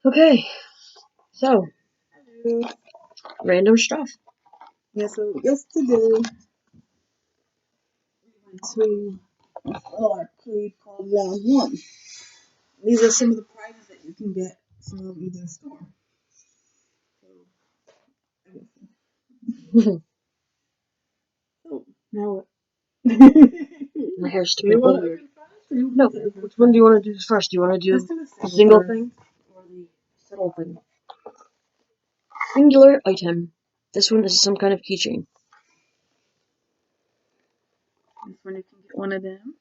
Okay, so Hello. random stuff. Yeah, so yesterday we went to an arcade called Round One. These are some of the prizes that you can get from the store. So, so now what? My hair's Do you sticking want to weird. open first? Or you No, want to open which one do first? you want to do first? Do you want to Let's do do the the single first. thing or the single thing? Singular item. This one is some kind of keychain. This one you can get one of them.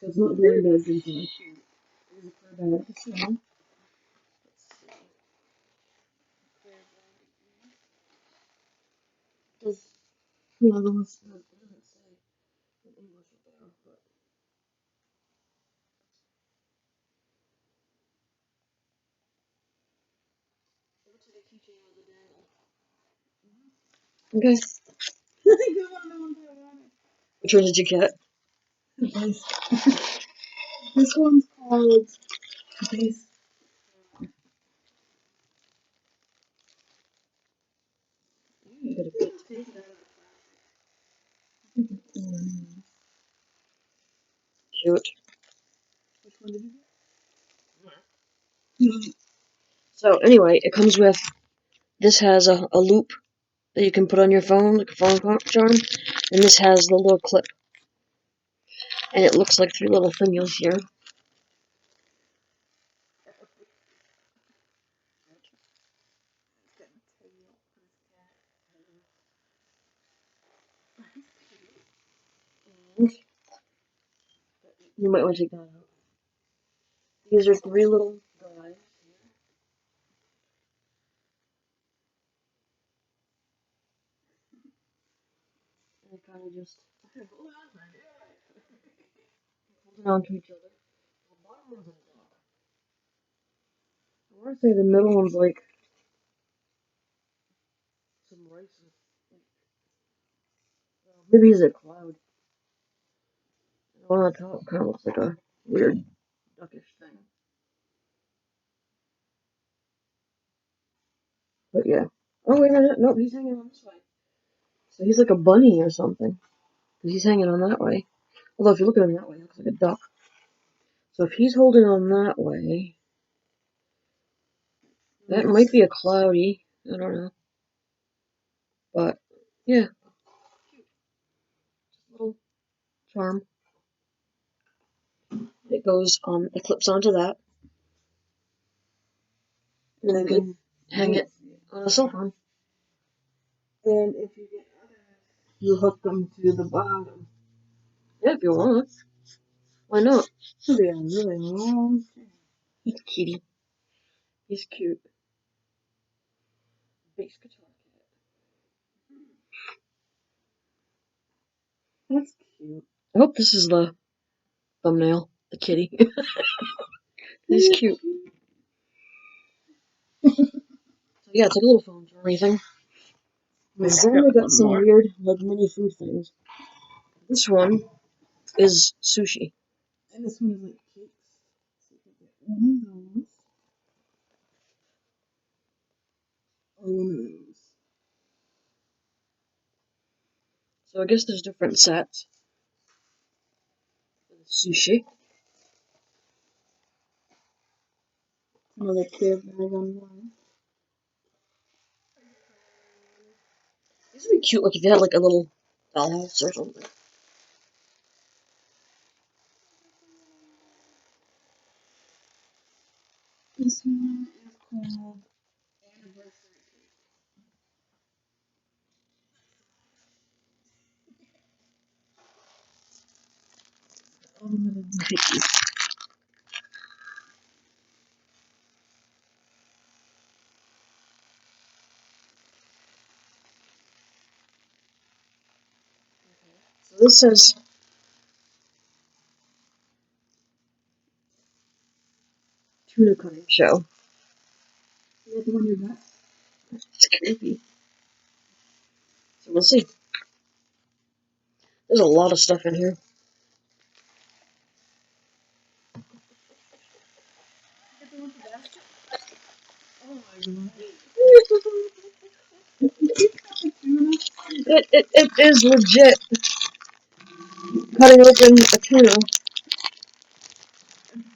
So it's not blind as in It is a clear bag. So, Does yeah, the ones it doesn't say in English what they are, but it looks like a keychain with a dangle. okay? You want to know what I wanted? Which one did you get? This this one's called Base. You got a bit. Take it out of the Cute. Which one did you get? So anyway, it comes with. This has a loop that you can put on your phone, like a phone charm, and this has the little clip, and it looks like three little fingers here. You might want to take that out. These are three little guys. And they kind of just holding on to each other. The bottom one's a dog. I want to say the middle one's like some rice. Maybe he's a cloud. The one on top kind of looks like a weird duckish thing. But yeah. Oh wait a minute. Nope, he's hanging on this way. So he's like a bunny or something. Because he's hanging on that way. Although if you look at him that way, he looks like a duck. So if he's holding on that way, that might be a cloudy. I don't know. But yeah, little charm. It goes on. It clips onto that, and then you can hang it on a cell phone. And if you get others, you hook them to the bottom. Yeah, if you want. Why not? So they are really long. He's kitty. He's cute. Bass guitar That's cute. I hope this is the thumbnail. The kitty. He's cute. So yeah, it's like a little phone or anything. And then we got some weird, like mini food things. This one is sushi. And this one is like cakes. So you can get one of those. Or one of those. So I guess there's different sets for the sushi. Another clear bag on one. These would be cute, like if you had like a little dollhouse or something. This one is called Anniversary Cake. So this says tuna cutting show. You got the one you got? It's creepy. So we'll see. There's a lot of stuff in here. is legit cutting open a tuna.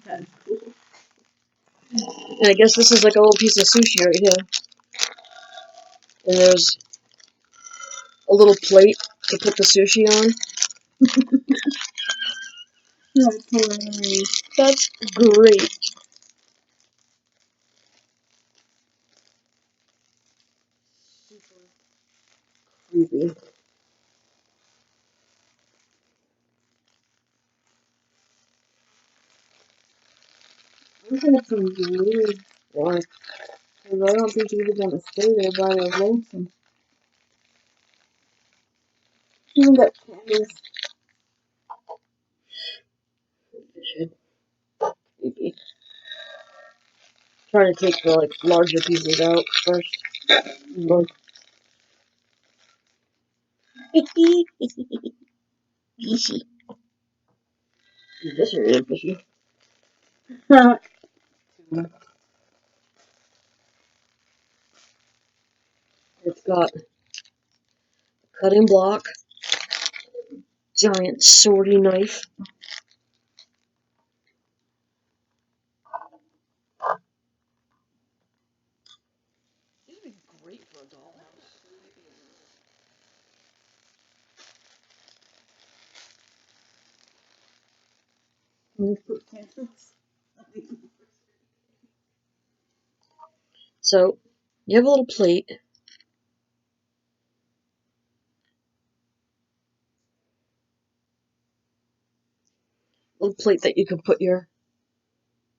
That's cool. And I guess this is like a little piece of sushi right here. And there's a little plate to put the sushi on. That's hilarious. That's great. Super creepy. I'm gonna feel weird. Why? Because I don't think he was gonna stay there by the lonesome. Even that candles. Shit. Creepy. Trying to take the like larger pieces out first. Look. Fishy. This area is fishy. It's got a cutting block, giant swordy knife. This would be great for a dollhouse. So, you have a little plate. Little plate that you can put your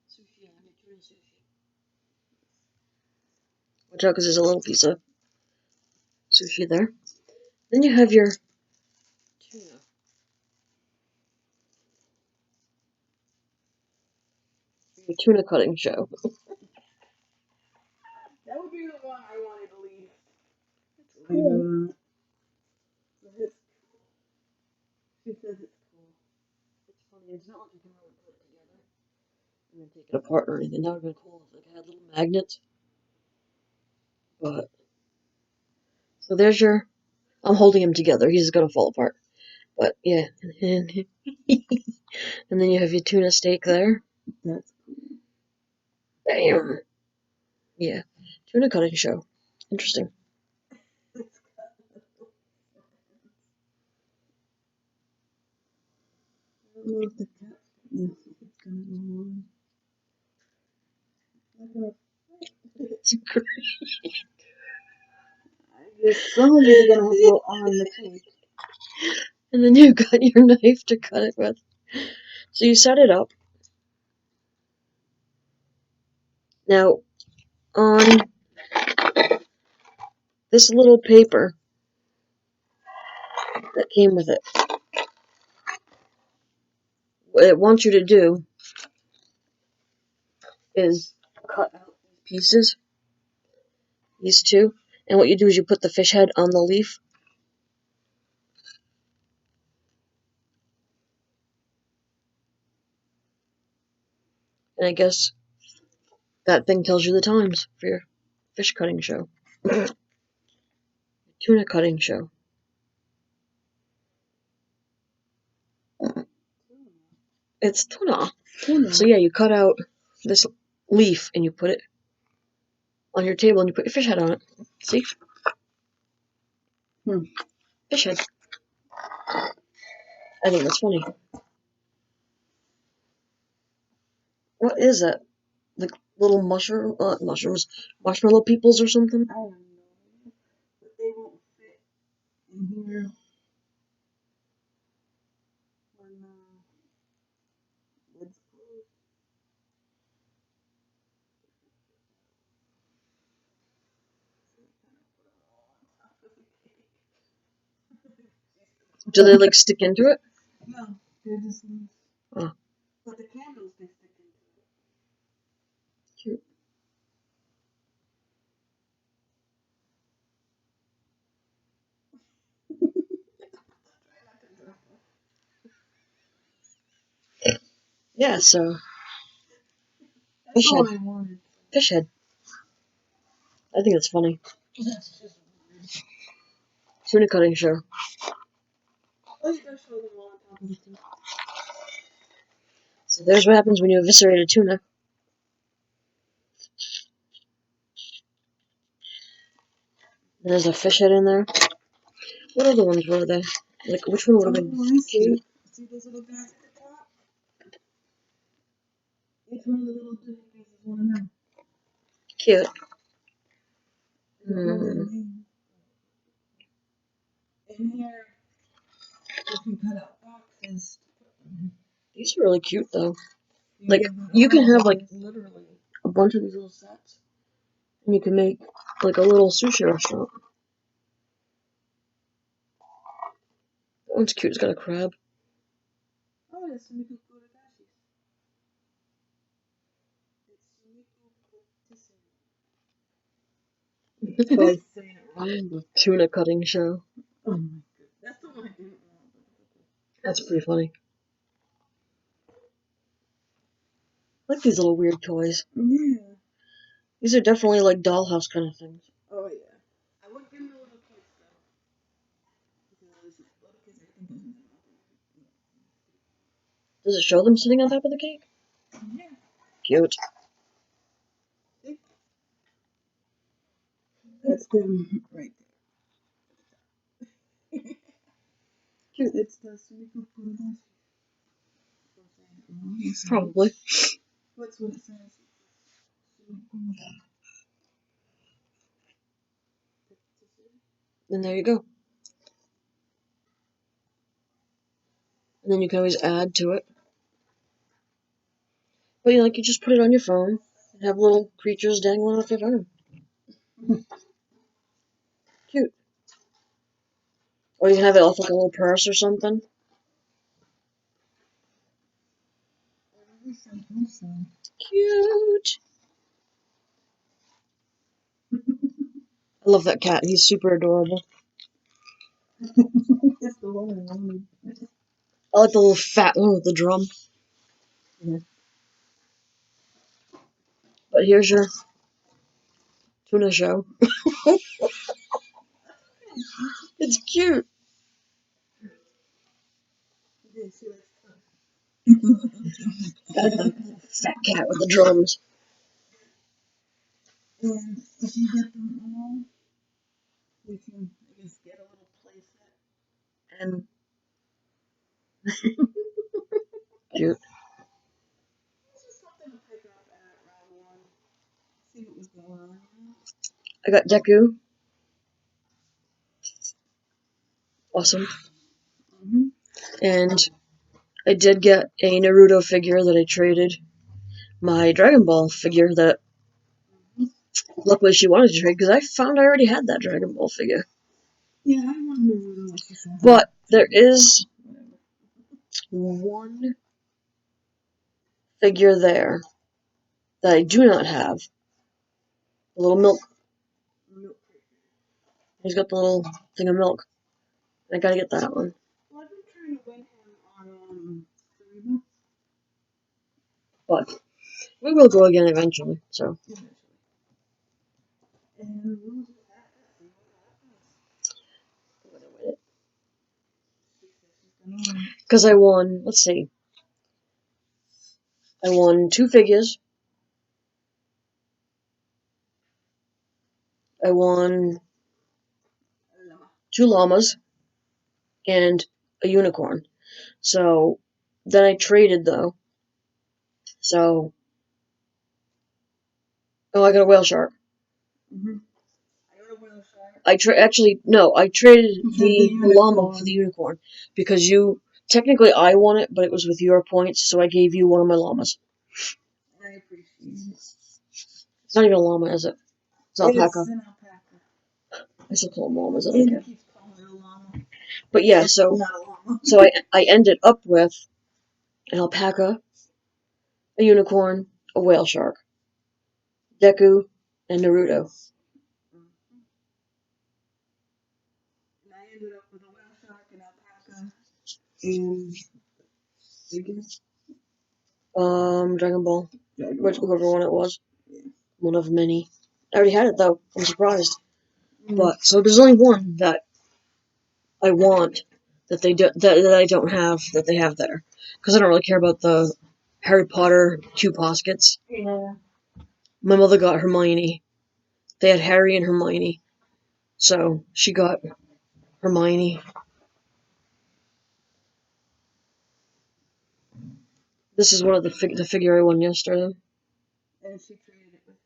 sushi on, your tuna sushi. Watch out, because there's a little piece of sushi there. Then you have your tuna. Your tuna cutting show. That would be the one I wanted to leave. Cool. She says it's cool. It's funny, it's not like you can really put it together and then take it apart or anything. That would have been cool if it had little magnets. But, so there's your, I'm holding him together. He's gonna fall apart. But, yeah. And then you have your tuna steak there. That's Bam! Yeah. Tuna cutting show. Interesting. I don't know if the cat is gonna go on. It's great. I guess some of it are gonna have to go on the cake. And then you got your knife to cut it with. So you set it up. Now, on this little paper that came with it, what it wants you to do is cut out these pieces, these two, and what you do is you put the fish head on the leaf. And I guess that thing tells you the times for your fish cutting show. Tuna cutting show. It's tuna. So yeah, you cut out this leaf and you put it on your table and you put your fish head on it. See? Fish head. I think that's funny. What is that? Like little mushrooms, marshmallow peoples or something? I don't know. But they won't fit in here. When, it's closed. Do they like stick into it? No, they're just loose. Oh, But the candles, they stick into it. cute. Yeah, so That's fish all head. I wanted. Fish head. I think it's funny. That's just weird. Tuna cutting show. Oh, you gotta show them all on top of the tube. So there's what happens when you eviscerate a tuna. There's a fish head in there. What other ones were there? Like, which one would have been cute? See those little guys at the top? Each one of the little dudes is one of them. Cute. In here, you can cut out boxes. These are really cute, though. Like, you can have, like, literally a bunch of these little sets. And you can make, like, a little sushi restaurant. That one's cute. It's got a crab. Oh, that's Sumiku Kuragashi. It's Sumiku Patisserie. The tuna cutting show. Oh my god. That's the one I didn't want. That's pretty funny. I like these little weird toys. Yeah. These are definitely like dollhouse kind of things. Oh yeah. I would give them the little kids though. Because little kids, I think Does it show them sitting on top of the cake? yeah. Cute. That's them right there. Cute. It's the Sumiku Kuragashi. Probably. What's what it says? And there you go. And then you can always add to it. But you just put it on your phone and have little creatures dangling off your phone. Cute. Or you can have it off like a little purse or something. Cute. I love that cat. He's super adorable. That's the one I wanted. I like the little fat one with the drum. Yeah. But here's your tuna show. It's cute. Fat cat with the drums. And if you get them all, we can, I guess, get a little play set. And cute. This is something to pick up at round one. See what was going on, you know? I got Deku. Awesome. And I did get a Naruto figure that I traded my Dragon Ball figure that luckily she wanted to trade because I found I already had that Dragon Ball figure. Yeah, I want Naruto, like you said. But there is one figure there that I do not have. The little milk. He's got the little thing of milk. I gotta get that one. Well, I've been trying to win him on Cerebral. But we will go again eventually, so. And we'll do that. Because I won, let's see. I won 2 figures. I won 2 llamas and a unicorn. So then I traded though. So I got a whale shark. I got a whale shark. I traded the llama for the unicorn because technically I won it, but it was with your points, so I gave you one of my llamas. I appreciate it. It's not even a llama, is it? It's alpaca. It's an alpaca. I still call them llamas. I And don't care. keeps calling it a llama. But yeah, so Not a llama. so I ended up with an alpaca, a unicorn, a whale shark, Deku, and Naruto. And I ended up with a whale shark, an alpaca, and Dragon Ball. Whoever one it was. One of many. I already had it though. I'm surprised. But so there's only one that I want that that I don't have that they have there, because I don't really care about the Harry Potter 2 poskets. Yeah. My mother got Hermione. They had Harry and Hermione, so she got Hermione. This is one of the figure I won yesterday. And she traded it with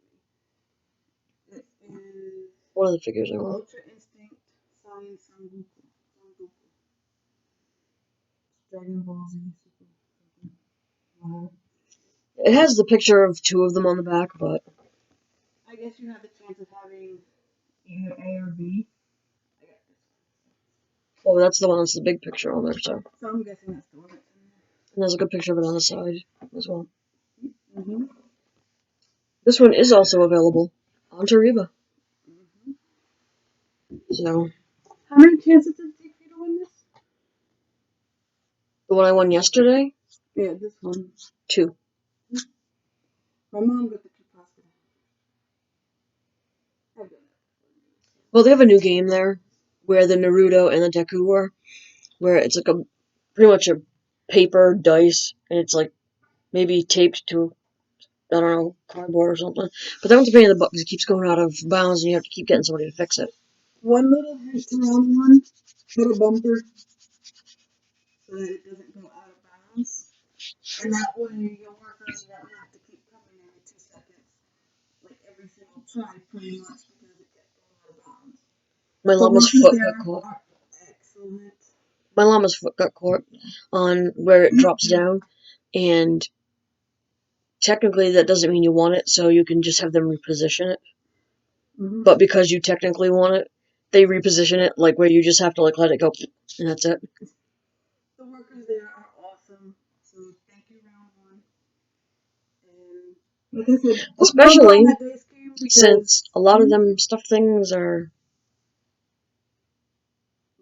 me. It is One of the figures I won. Ultra Instinct signed Son Goku. Dragon Ball Z Super. Wow. It has the picture of 2 of them on the back, but I guess you have the chance of having either A or B. I got this oh, that's the one that's the big picture on there. So one. So I'm guessing that's the one that's and there's a good picture of it on the side as well. in there. Mm-hmm. This one is also available on Tariba. Mm-hmm. So How many chances does it take for you to win this? the one I won yesterday, Yeah, this one. 2. My mom got the two pasta. I've done that. Well, they have a new game there where the Naruto and the Deku were, where it's like a pretty much a paper dice, and it's like maybe taped to, I don't know, cardboard or something. But that one's a pain in the butt because it keeps going out of bounds, and you have to keep getting somebody to fix it. One little hint to round one, put a bumper so that it doesn't go out of bounds. And that way your workers won't have to keep coming every 2 seconds, like every single time, pretty much, because it gets going out of bounds. My The llama's workers foot got there caught. are excellent. My llama's foot got caught on where it drops down, and technically that doesn't mean you want it, so you can just have them reposition it. Mm-hmm. But because you technically want it, they reposition it like where you just have to like let it go, and that's it. The workers there are awesome. So thank you, round one. And like I said, put bumper on Especially that dice game because since a lot of them stuffed things are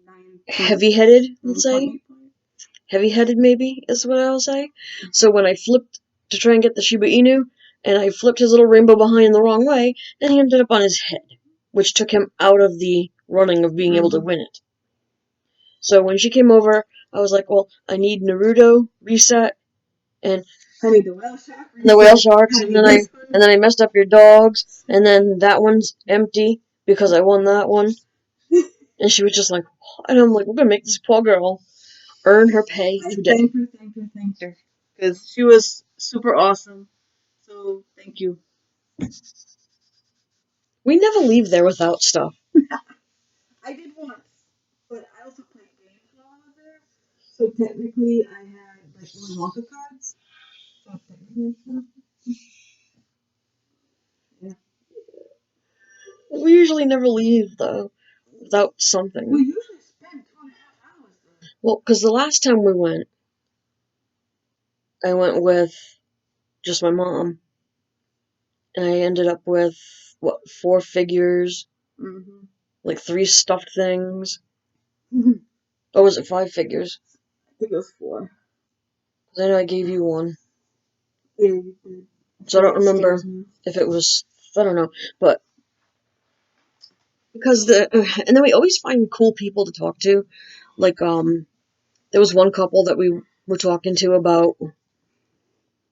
9 heavy-headed, let's say. 9.8 points. Heavy-headed, maybe, is what I'll say. So when I flipped to try and get the Shiba Inu, and I flipped his little rainbow behind the wrong way, and he ended up on his head, which took him out of the running of being able to win it. So when she came over, I was like, well, I need Naruto, reset, and I need the whale shark. the whale sharks, I and need this one. then I messed up your dogs, and then that one's empty because I won that one. And she was just like, and I'm like, we're gonna make this poor girl earn her pay today. Thank her. Because she was super awesome. So thank you. We never leave there without stuff. I did once, but I also played games while I was there. So technically, I had like Willy Wonka cards. So technically, yeah. We usually never leave though without something. We usually spend 2.5 hours there. Well, because the last time we went, I went with just my mom, and I ended up with what 4 figures, Mm-hmm. like 3 stuffed things. Mm-hmm. Or was it 5 figures? I think it was 4. Because I know I gave you one. Yeah, you did. So I don't remember if it was, I don't know, but because and then we always find cool people to talk to, like there was one couple that we were talking to about,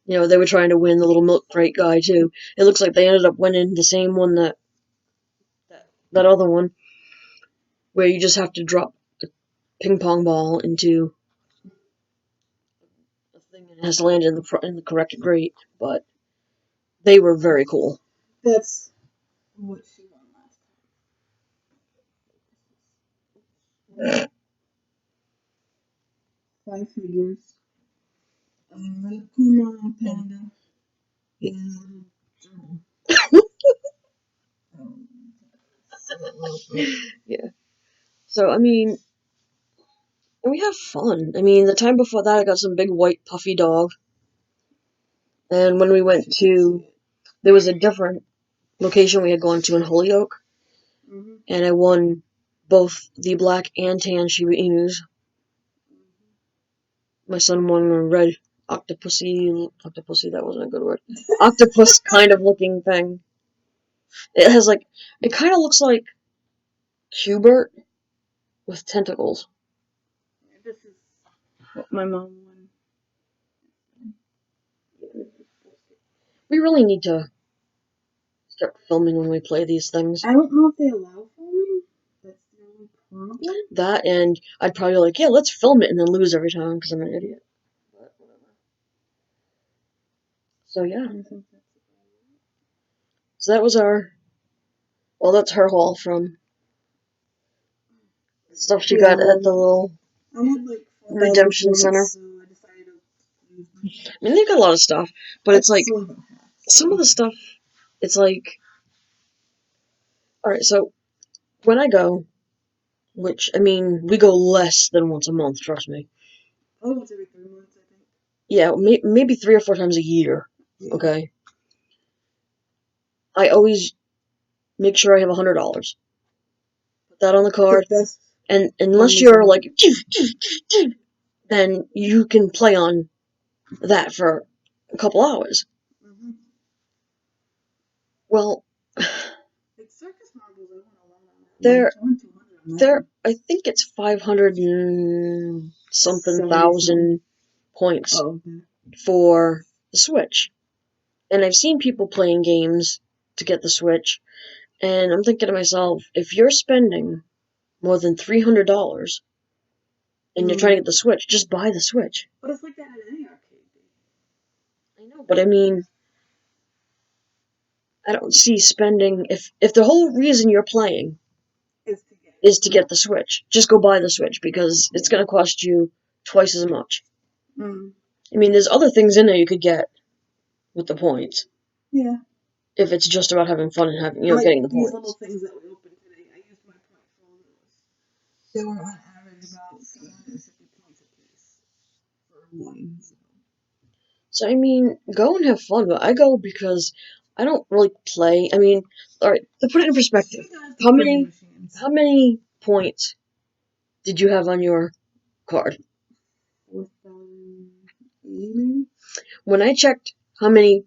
they were trying to win the little milk crate guy too. It looks like they ended up winning the same one that other one, where you just have to drop a ping pong ball into a thing and it has to land in the correct grate. But they were very cool. That's what she won last time. 5 figures. Little Puma, Panda, and Yeah. So I mean, we have fun. I mean, the time before that, I got some big white puffy dog. And when we went to, there was a different location we had gone to in Holyoke, mm-hmm. and I won both the black and tan Shiba Inus. My son won a red octopusy, that wasn't a good word, octopus kind of looking thing. It has like, it kind of looks like Hubert with tentacles. This is what my mom won. We really need to start filming when we play these things. I don't know if they allow filming. That's the only problem. That, and I'd probably be like, yeah, let's film it, and then lose every time because I'm an idiot. But whatever. So yeah. So that was our. Well, that's her haul from stuff she got at the little I had like 4,000 redemption points, center. so I decided to use my I mean, they've got a lot of stuff, but it's like still about half, some of the stuff. It's like, all right, so when I go, which I mean, we go less than once a month. Trust me. Oh, once every 3 months, I think. Yeah, maybe 3 or 4 times a year. Yeah. Okay. I always make sure I have $100. Put that on the card, The best and unless one you're is like, then you can play on that for a couple hours. Mhm. Well, Like circus marbles, I want a lot on that. they're I think it's 500 and something 70 thousand points Oh, okay. for the Switch. And I've seen people playing games to get the Switch, and I'm thinking to myself, if you're spending more than $300 and you're trying to get the Switch, just buy the Switch. But it's like that at any arcade. I know, but I mean, I don't see spending if the whole reason you're playing is to get the Switch, just go buy the Switch because it's gonna cost you twice as much. Mm. I mean, there's other things in there you could get with the points. Yeah. If it's just about having fun and having, getting the These points. little things that we opened today, I used my point folders. They were on average about 750 points a piece for one. So I mean, go and have fun. But I go because I don't really play. I mean, all right, to put it in perspective, how many points did you have on your card? 4,080. When I checked how many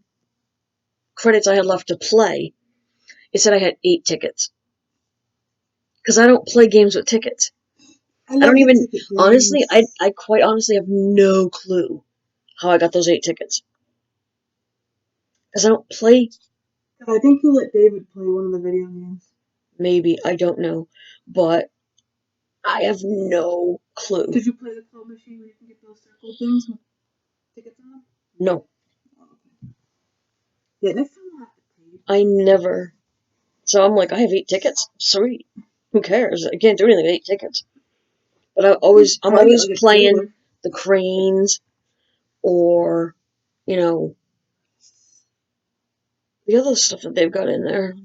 credits I had left to play, it said I had 8 tickets. Because I don't play games with tickets. I don't even, honestly, I quite honestly have no clue how I got those 8 tickets. Because I don't play. I think you let David play one of the video games. Maybe, I don't know. But I have no clue. Did you play the claw machine where you can get those circle things with tickets on them? No. Oh, okay. Yeah, next time I'll have to pay. I never. So I'm like, I have 8 tickets? Sweet. Who cares? I can't do anything with 8 tickets. But I'm always playing the cranes or, the other stuff that they've got in there.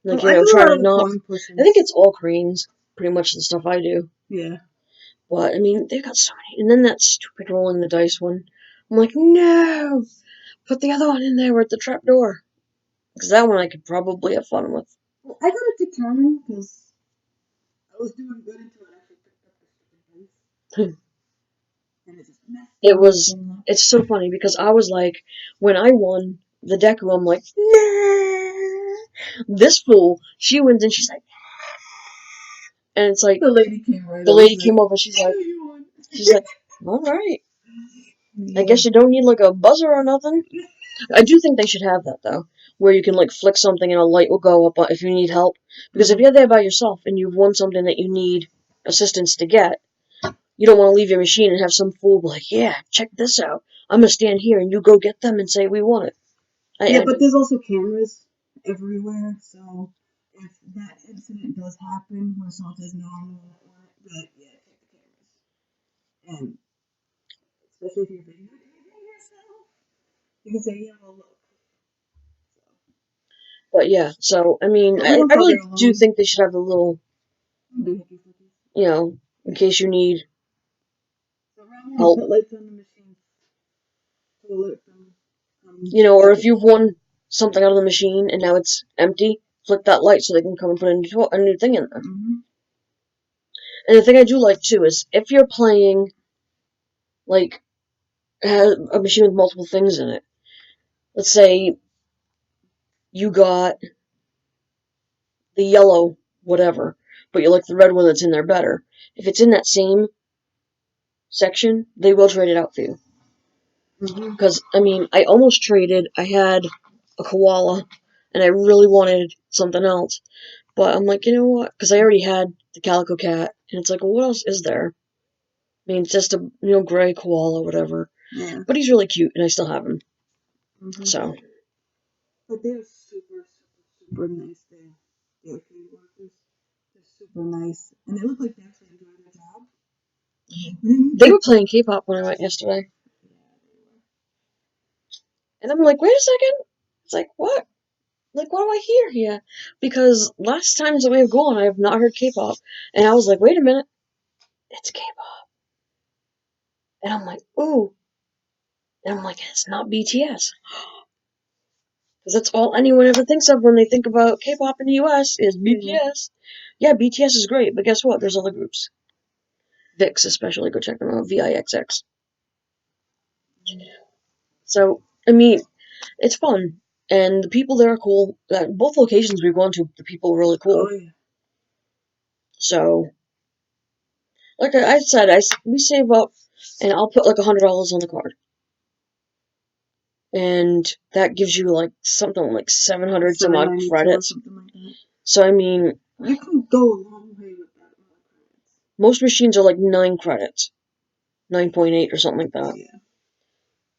Like, trying to knock. I think it's all cranes, pretty much the stuff I do. Yeah. But, I mean, they've got so many. And then that stupid rolling the dice one. I'm like, no! Put the other one in there at the trap door. Because that one I could probably have fun with. Well, I got it determined because I was doing good until it actually picked up the stupid dice. And it just messed It's so funny because I was like, when I won the Deku, I'm like, nah. This fool, she wins and she's like, and it's like, the lady came over, she's like, all right. Yeah. I guess you don't need like a buzzer or nothing. I do think they should have that though, where you can like flick something and a light will go up if you need help. Because if you're there by yourself and you've won something that you need assistance to get, you don't want to leave your machine and have some fool be like, yeah, check this out. I'm going to stand here and you go get them and say we won it. But there's also cameras everywhere, so if that incident does happen where someone says, no, I'm the check the cameras. And especially if you're videotaping yourself, you can say, yeah, well, look. But yeah, so, I mean, I really do think they should have a little, in case you need help. Put lights on the machine to alert them. Or if you've won something out of the machine and now it's empty, flick that light so they can come and put a new thing in there. And the thing I do like too is if you're playing, like, a machine with multiple things in it, let's say you got the yellow whatever, but you like the red one that's in there better. If it's in that same section, they will trade it out for you. Mm-hmm. Because, I mean, I almost traded. I had a koala, and I really wanted something else. But I'm like, you know what? Because I already had the calico cat, and it's like, well, what else is there? I mean, it's just a, gray koala, whatever. Yeah. But he's really cute, and I still have him. Mm-hmm. So, But they're super, super, super nice. They're field workers. They're super nice, and they look like they actually enjoy their job. they were playing K-pop when I went yesterday. And I'm like, wait a second. It's like, what? Like, what do I hear here? Because last times that we have gone, I have not heard K-pop. And I was like, wait a minute. It's K-pop. And I'm like, ooh. And I'm like, it's not BTS. Because that's all anyone ever thinks of when they think about K-pop in the US is BTS. Yeah, BTS is great, but guess what? There's other groups. VIX especially, go check them out. VIXX. So, I mean, it's fun. And the people there are cool. Both locations we've gone to, the people are really cool. Oh, yeah. So, like I said, we save up, and I'll put like $100 on the card. And that gives you like something like 700 some odd credits. Something like that. So, I mean, you can go a long way with that amount of credits. Most machines are like 9 credits. 9.8 or something like that. Yeah.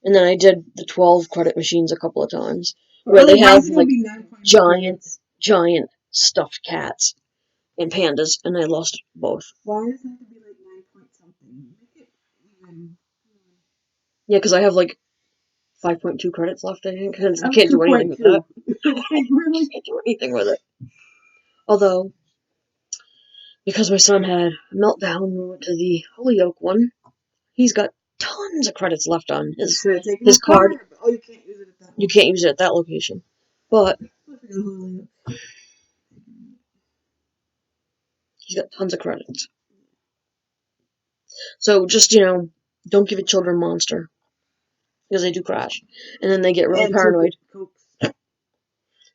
And then I did the 12 credit machines a couple of times. Where they have like giant stuffed cats and pandas, and I lost both. Why does it have to be like 9 point something? Make it even. Yeah, because I have like 5.2 credits left, I think. I can't do anything with that. Really? I can't do anything with it. Although, because my son had a meltdown when we went to the Holyoke one, he's got tons of credits left on his card. Oh, you can't use it at that one. You can't use it at that location. But he's got tons of credits. So just, don't give your children Monster. Because they do crash. And then they get really paranoid.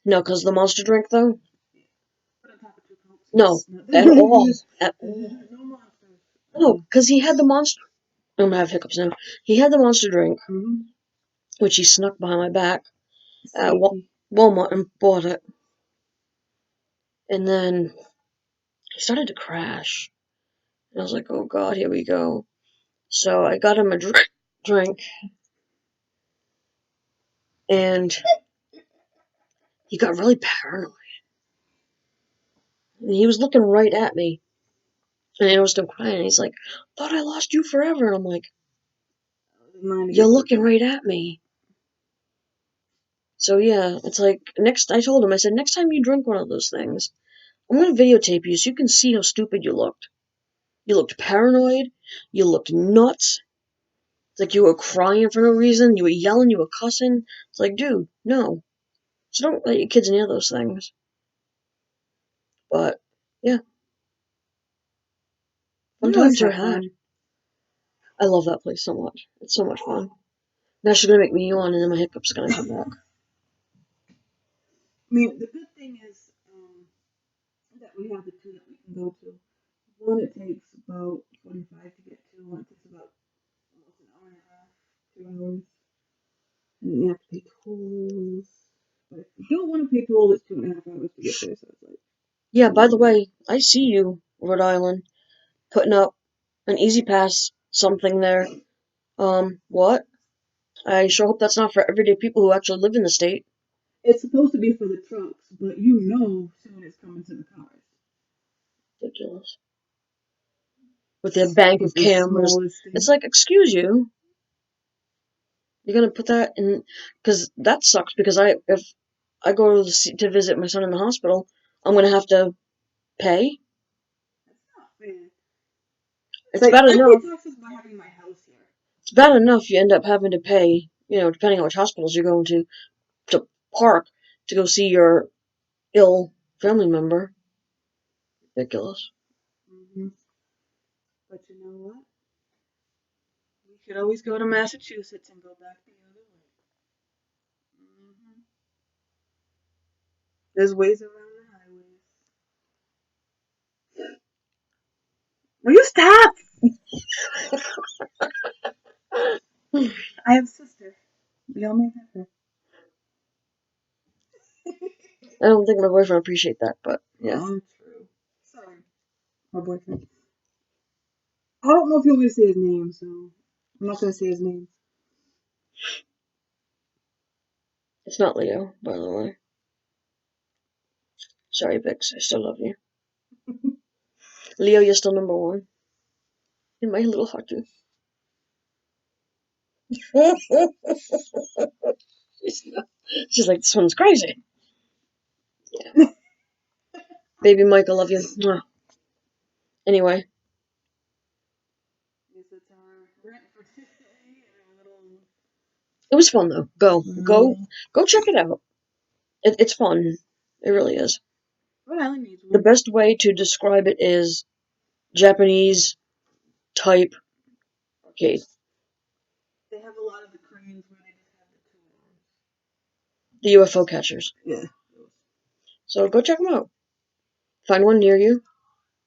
No, because the Monster drink, though? No, at all. At all. No, because he had the Monster. I'm gonna have hiccups now. He had the Monster drink, which he snuck behind my back at Walmart and bought it. And then he started to crash. And I was like, oh god, here we go. So I got him a drink. And he got really paranoid. And he was looking right at me. And I noticed him crying. And he's like, thought I lost you forever. And I'm like, you're looking right at me. So yeah, it's like, I told him, I said, next time you drink one of those things, I'm going to videotape you so you can see how stupid you looked. You looked paranoid. You looked nuts. It's like you were crying for no reason. You were yelling. You were cussing. It's like, dude, no. So don't let your kids near those things. But, yeah. Fun times are had. I love that place so much. It's so much fun. Now she's going to make me yawn and then my hiccup's going to come back. I mean, the good thing is that we have the two that we can go to. One, it takes about 45 to get to. One, it takes about almost an hour and a half, 2 hours. And then you have to pay tolls. But if you don't want to pay tolls, it's 2.5 hours to get there. So it's like. Yeah, by the way, I see you, Rhode Island, putting up an Easy Pass something there. What? I sure hope that's not for everyday people who actually live in the state. It's supposed to be for the trucks, but soon it's coming to the cars. Ridiculous. With their bank of cameras. It's like, excuse you. You're gonna put that in, because that sucks. Because if I go to visit my son in the hospital, I'm gonna have to pay. That's not fair. It's bad enough. Taxes by having my house here. It's bad enough you end up having to pay. Depending on which hospitals you're going to park to go see your ill family member. Ridiculous. But you know what? We should always go to Massachusetts and go back the other way. There's ways around the highways. Will you stop? I have a sister. We all may have her. I don't think my boyfriend would appreciate that, but yeah. Oh, true. Sorry, my boyfriend. I don't know if you want me to say his name, so I'm not gonna say his name. It's not Leo, by the way. Sorry, Vix. I still love you. Leo, you're still number one in my little heart, too. She's like, this one's crazy. Yeah. Baby Mike, I love you. Mwah. Anyway, Yes, it's our rent for today and our little. it was fun though. Go check it out. It's fun. It really is. Rhode Island needs The one. best way to describe it is Japanese type arcade. They have a lot of the cranes where they just have the two arms. The UFO catchers. Yeah. So go check them out. Find one near you.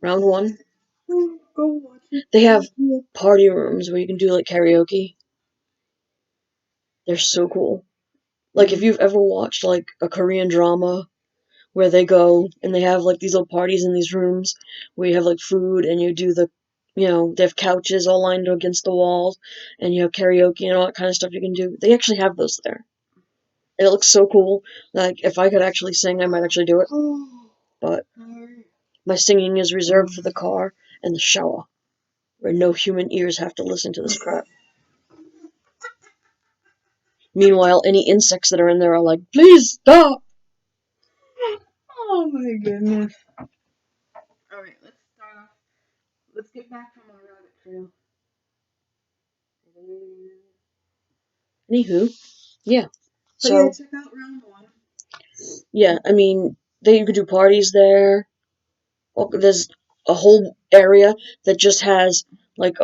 Round one. Go watch it. They have party rooms where you can do like karaoke. They're so cool. Like if you've ever watched like a Korean drama where they go and they have like these little parties in these rooms where you have like food and you do they have couches all lined against the walls and you have karaoke and all that kind of stuff you can do. They actually have those there. And it looks so cool. Like if I could actually sing, I might actually do it. But my singing is reserved for the car and the shower, where no human ears have to listen to this crap. Meanwhile, any insects that are in there are like, please stop! Oh my goodness. Alright, let's start off. Let's get back from our rabbit trail. Anywho, yeah. So yeah, So, check out round one. yeah, I mean, you could do parties there. There's a whole area that just has like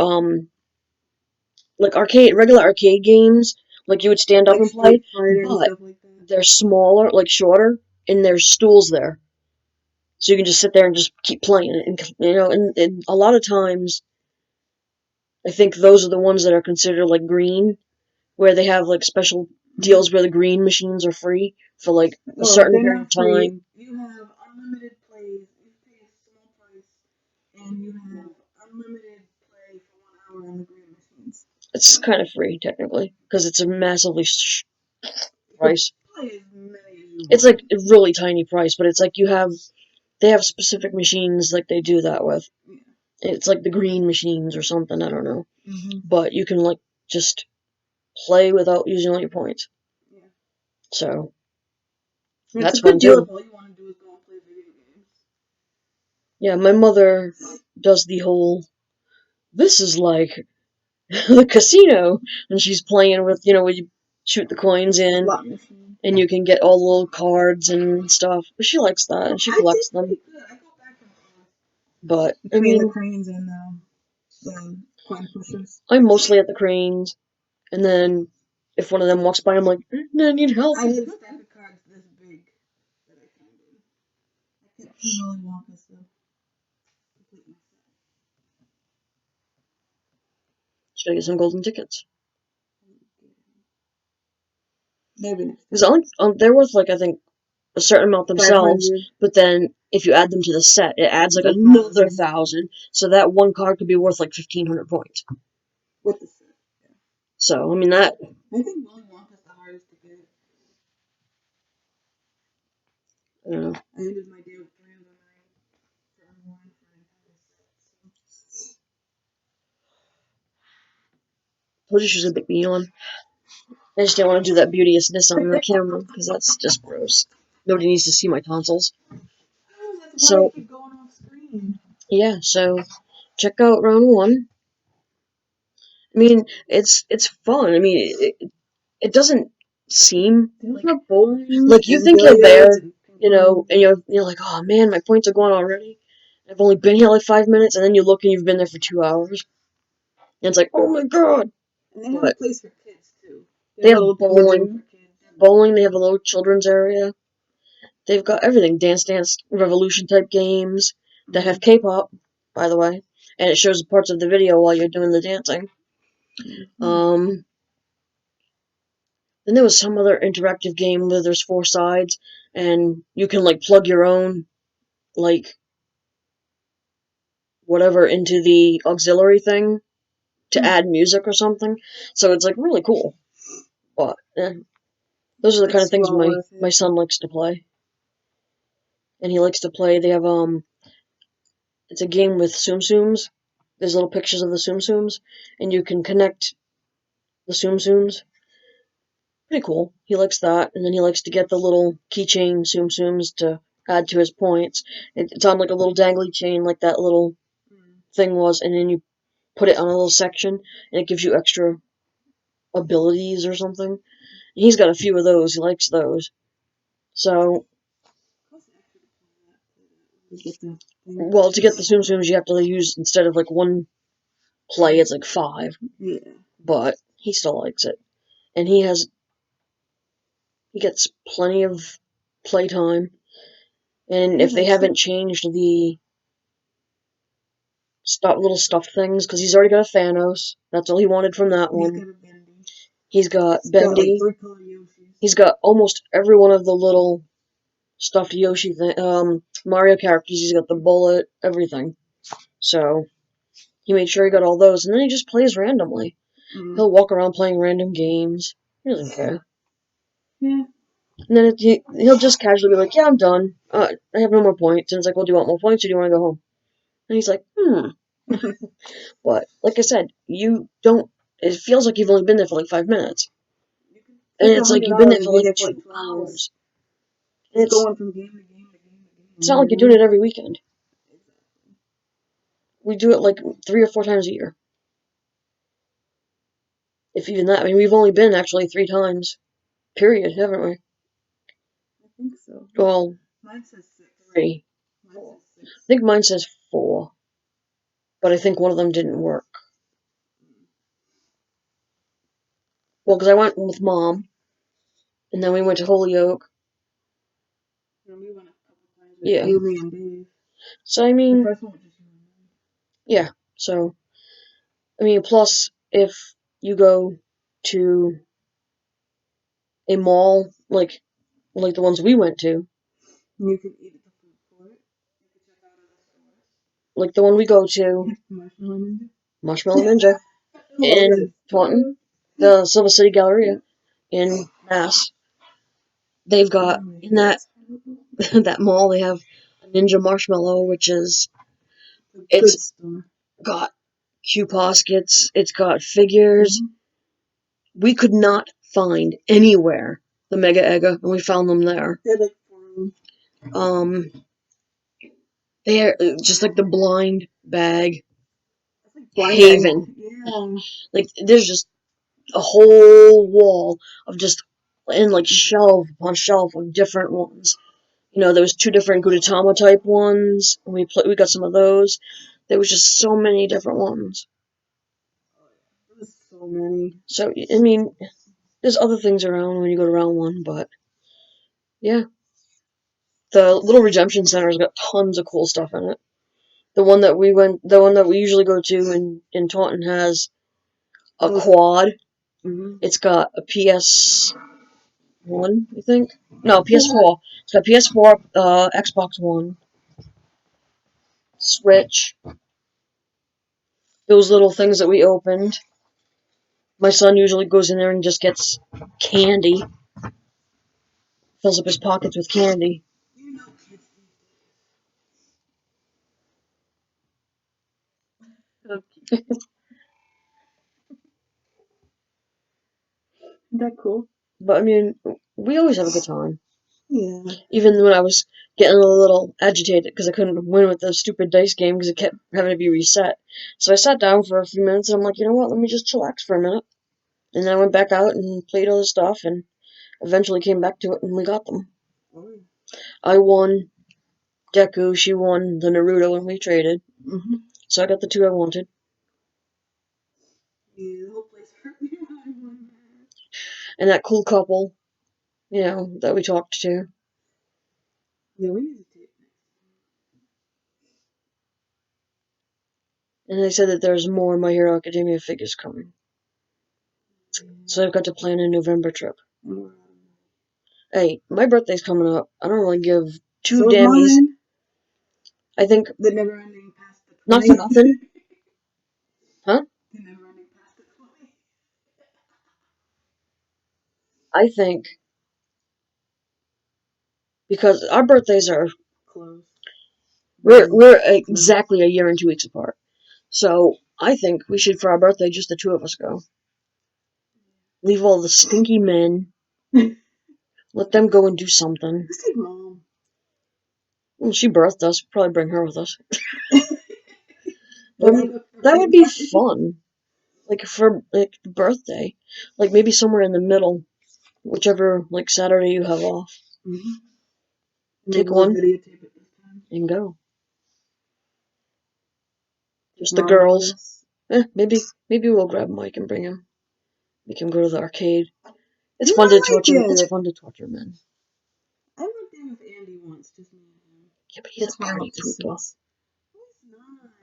regular arcade games, like you would stand up Like and play, Street Fighter and but stuff like that. they're smaller, like shorter, and there's stools there, so you can just sit there and just keep playing it. And a lot of times, I think those are the ones that are considered like green, where they have like special deals where the green machines are free for like a Well, certain they're period of not free. time. You have unlimited plays. You pay a small price, and you have unlimited play for 1 hour on the green machines. It's kind of free technically because it's a massively You can price. play as many as you It's want. like a really tiny price, but it's like they have specific machines like they do that with. Yeah. It's like the green machines or something, I don't know. Mm-hmm. But you can like just play without using all your points. Yeah. So And it's a that's good fun deal if too. all you want to do is go and play video games. Yeah, my mother does the whole this is like the casino and she's playing with, where you shoot the coins in Slot machine. and you can get all the little cards and stuff. But she likes that and she I did collects them. pretty good. I go back and forth But I between the mean, cranes and the coin pushers. I'm mostly at the cranes. And then if one of them walks by, I'm like, I need help. I had a stack of cards this big that I found in. I kept two Willy Wonkas though. Complete my set. Should I get some golden tickets? Maybe next Because time. they're worth like I think a certain amount themselves, 500. but then if you add them to the set, it adds like It's another 1,000 1,000. So that one card could be worth like 1,500 points. with the set. Yeah. So I mean that. I think Willy Wonka's the hardest to get. I don't know. I ended my day with 309 for everyone for an entire set. So. Told you she was a bit me on. I just didn't want to do that beauteousness on the camera because that's just gross. Nobody needs to see my tonsils. Oh, that's why I So keep going off screen. yeah, so check out round one. I mean, it's fun. I mean, it doesn't seem Like bowling like you and think you're billiards there, and ping and pong. you're like, oh man, my points are gone already. I've only been here like 5 minutes, and then you look and you've been there for 2 hours, and it's like, oh my god. And they have a But place for kids too. They they have a have little pavilion bowling, for kids. They have a little children's area. They've got everything, Dance Dance Revolution type games that have K-pop, by the way. and it shows parts of the video while you're doing the dancing. Then there was some other interactive game where there's 4 sides, and you can like plug your own like whatever into the auxiliary thing to add music or something. So it's like really cool. But those are the kind of things my son likes to play. And he likes to play. They have it's a game with Tsum Tsums. There's little pictures of the Tsum Tsums, and you can connect the Tsum Tsums. Pretty cool. He likes that, and then he likes to get the little keychain Tsum Tsums to add to his points. It's on like a little dangly chain, like that little thing was, and then you put it on a little section, and it gives you extra abilities or something. And he's got a few of those. He likes those. So, well, to get the Tsum Tsums, you have to use, instead of like one play, it's like 5. Yeah. But he still likes it. And he gets plenty of playtime. And if they haven't changed the little stuffed things, because he's already got a Thanos. That's all he wanted from that one. He's got Bendy. He's got almost every one of the little stuffed Yoshi Mario characters. He's got the bullet, everything. So he made sure he got all those, and then he just plays randomly. He'll walk around playing random games. He doesn't care. Yeah. And then he'll just casually be like, "Yeah, I'm done. I have no more points." And it's like, "Well, do you want more points, or do you want to go home?" And he's like, But like I said, you don't. It feels like you've only been there for like 5 minutes, and it's like you've been there for like 2 hours. And it's going from game to game to game to game. It's not like you're doing it every weekend. We do it like 3 or 4 times a year, if even that. I mean, we've only been actually 3 times, period, haven't we? I think so. Well, mine says 6. 3. Mine says 6. I think mine says 4, but I think one of them didn't work. Well, because I went with Mom, and then we went to Holyoke. And we went a couple times with Yeah. Haley and Dave. So I mean, The first one was just yeah. So I mean, plus if you go to a mall like the ones we went to, you can eat at the food court. You can check out other stores. like the one we go to, Marshmallow Ninja in Taunton, the Silver City Galleria in Mass. They've got in that that mall they have a Ninja Marshmallow, which is it's got cue poskets, it's got figures. We could not find anywhere the Mega Egga, and we found them there. They're just like the blind bag haven. Yeah. Like there's just a whole wall of just and like shelf upon shelf of different ones. You know, there was 2 different Gudetama type ones. And we got some of those. There was just so many different ones. So many. So I mean, there's other things around when you go to round 1, but yeah, the Little Redemption Center's got tons of cool stuff in it. The one that we usually go to in Taunton has a quad. It's got a PS1, I think. No, PS4. It's got PS4, Xbox One, Switch. Those little things that we opened. My son usually goes in there and just gets candy. Fills up his pockets with candy. Isn't that cool? But I mean, we always have a good time. Yeah. Even when I was getting a little agitated because I couldn't win with the stupid dice game because it kept having to be reset. So I sat down for a few minutes and I'm like, you know what, let me just chillax for a minute. And then I went back out and played all the stuff and eventually came back to it and we got them. I won Deku, she won the Naruto, and we traded. So I got the 2 I wanted. Yeah, the whole place hurt me when I won that. And that cool couple, you know, that we talked to. Yeah, we need to tape And they said that there's more My Hero Academia figures coming. So I've got to plan a November trip. Hey, my birthday's coming up. I don't really give two So dammies. mine, I think the never ending past the 20. not for nothing. Huh? The never ending past the 20. I think because our birthdays are Close. we're exactly a year and 2 weeks apart. So I think we should, for our birthday, just the two of us go. Leave all the stinky men. Let them go and do something. Let's take Mom. Well, she birthed us. We'll probably bring her with us. We'll But have a that would birthday be party. fun. Like for like birthday, like maybe somewhere in the middle, whichever like Saturday you have off. Take we'll one videotape it this time. and go. Just the Mom with girls. us. Maybe we'll grab Mike and bring him. Make him go to the arcade. It's You fun to might like torture. It's it. fun to torture men. I went there with Andy once, just me and him. Yeah, but he's a Climb party up the pooper. steps.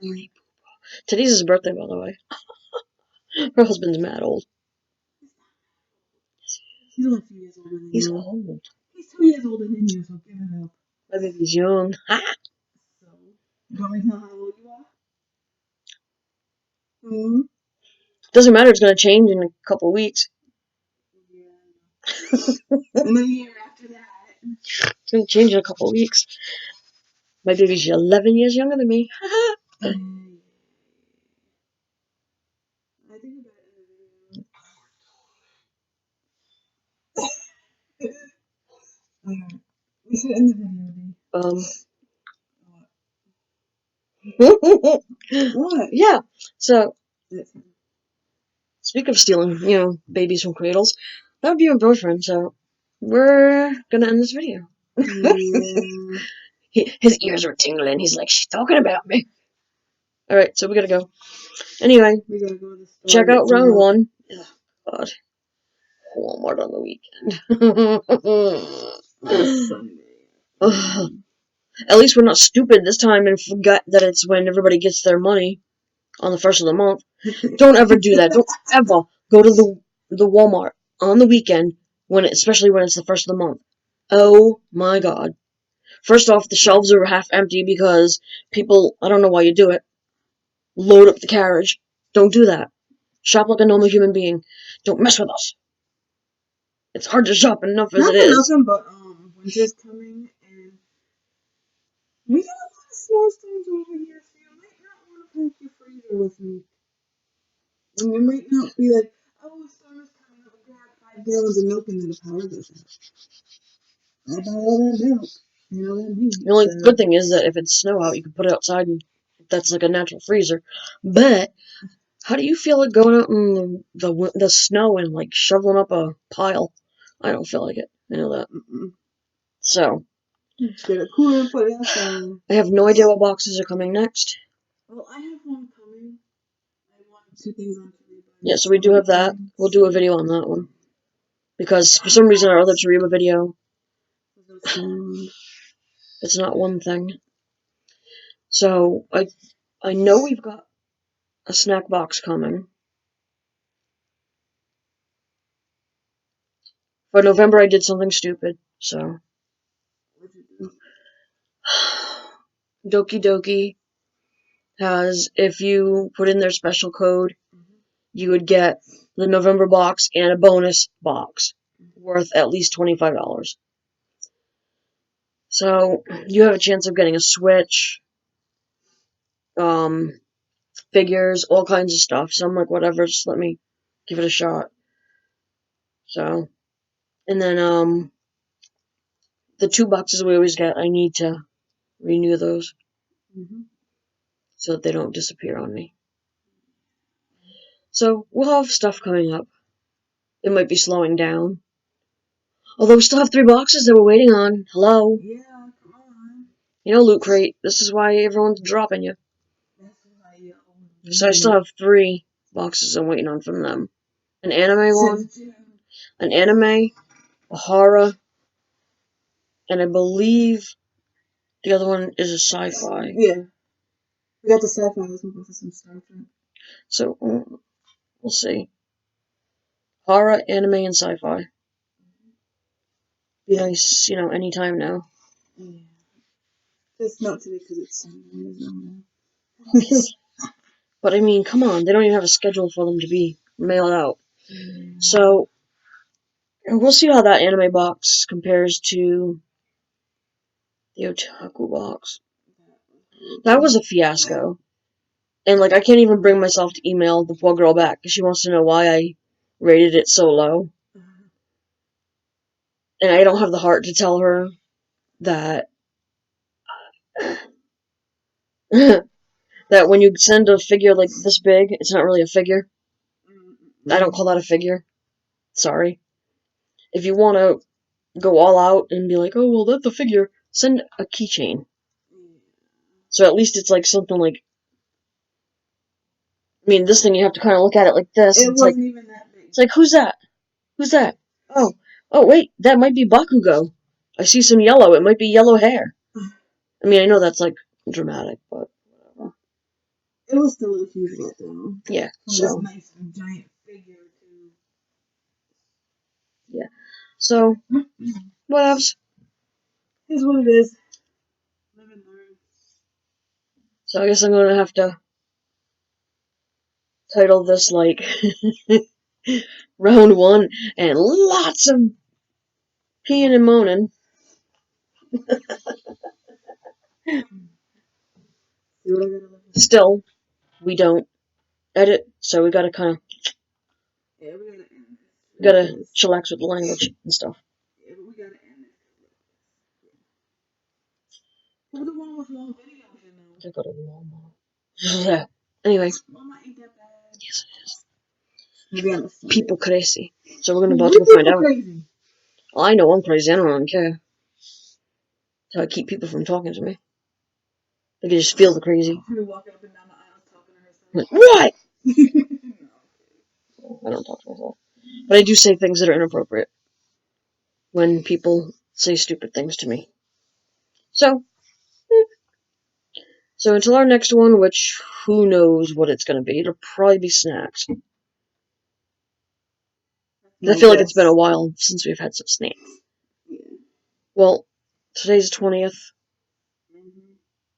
He's not. Today's his birthday, by the way. Her husband's mad old. He's only a few years older than He's you. old. He's 2 years older than you, so give it up. My baby's young. Ha! So, you want me to tell how old you are? Hmm? Doesn't matter. It's gonna change in a couple of weeks. Yeah. And the year after that. It's gonna change in a couple of weeks. My baby's 11 years younger than me. I think about it. Alright. We should end the video, What? Yeah. So, That's speak of stealing, babies from cradles, that would be my boyfriend. So, we're gonna end this video. Yeah. His ears are tingling. He's like, she's talking about me. All right, so we gotta go. Anyway, We gotta go to the store. check and get out some round milk. 1. Oh, God. Walmart on the weekend. On Sunday. At least we're not stupid this time and forgot that it's when everybody gets their money on the first of the month. Don't ever do that. Don't ever go to the Walmart on the weekend, especially when it's the first of the month. Oh my God. First off, the shelves are half empty because people, I don't know why you do it, load up the carriage. Don't do that. Shop like a normal human being. Don't mess with us. It's hard to shop enough as Not it for is. nothing, but winter's coming and we got a lot of snowstorms over here, so you might not want to pack your freezer with me. And you might not be like, oh, a storm is coming, I'll grab 5 gallons of milk and then the power goes out. I buy all that milk. You know what I mean? The only good thing is that if it's snow out, you can put it outside and that's like a natural freezer. But how do you feel like going out in the snow and like shoveling up a pile? I don't feel like it. I know that. So Get a cooler and put it outside. I have no idea what boxes are coming next. Well, I have one coming. I want 2 things on 3. Yeah, so we do have that. We'll do a video on that one. Because for some reason our other Tariba video, it's not one thing. So I know we've got a snack box coming. For November I did something stupid, so Doki Doki has, if you put in their special code, you would get the November box and a bonus box worth at least $25. So you have a chance of getting a Switch, figures, all kinds of stuff. So I'm like, whatever, just let me give it a shot. So, and then the 2 boxes we always get, I need to renew those so that they don't disappear on me. So we'll have stuff coming up. It might be slowing down. Although we still have 3 boxes that we're waiting on. Hello? Yeah, come on. You know, Loot Crate, this is why everyone's dropping you. That's why you So I still have 3 boxes I'm waiting on from them. An anime one, an anime, a horror, and I believe the other one is a sci-fi. Yeah. We got the sci-fi. I was hoping for some Star Trek. So, we'll see. Horror, anime, and sci-fi. Be nice, anytime now. Yeah. Just not today because it's Sunday. But I mean, come on, they don't even have a schedule for them to be mailed out. So, we'll see how that anime box compares to the otaku box. That was a fiasco. And, I can't even bring myself to email the poor girl back because she wants to know why I rated it so low. And I don't have the heart to tell her that that when you send a figure like this big, it's not really a figure. I don't call that a figure. Sorry. If you want to go all out and be like, oh, well, that's a figure, send a keychain. So at least it's like something like, I mean, this thing you have to kind of look at it like this. It wasn't even that big. It's like, who's that? Who's that? Oh, wait, that might be Bakugo. I see some yellow. It might be yellow hair. I mean, I know that's like dramatic, but whatever. It was still a huge letdown. Yeah. From this nice giant figure to. Yeah. So, what else? Here's what it is. Live and learn. So I guess I'm gonna have to title this like round one and lots of peeing and moaning. Still, we don't edit, so we gotta kind of chillax with the language and stuff. Yeah, but we gotta end it. Who the one with long videos, you know? I go to Walmart. Anyway. Walmart ain't that bad. Yes, it is. Maybe I'm a People crazy. So we're about to go find out. Crazy. Well, I know I'm crazy. I don't really care. That's how I keep people from talking to me. They can just feel the crazy. Her walking up and down the aisle talking to herself. Like, what? I don't talk to myself. But I do say things that are inappropriate when people say stupid things to me. So until our next one, which who knows what it's going to be, it'll probably be snacks. I feel like it's been a while since we've had some snacks. Yeah. Well, today's the 20th. Mm-hmm.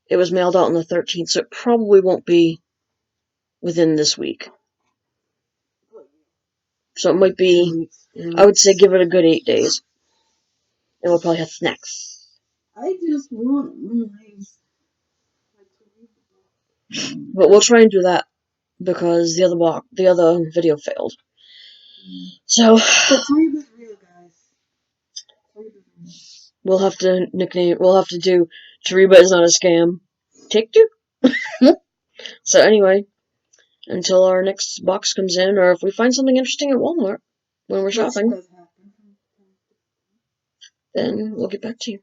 It was mailed out on the 13th, so it probably won't be within this week. So it might be, I would say give it a good 8 days. And we'll probably have snacks. I just want But we'll try and do that because the other video failed. So real, guys. we'll have to do Tariba is not a scam. Take two. So anyway, until our next box comes in, or if we find something interesting at Walmart when we're shopping, then we'll get back to you.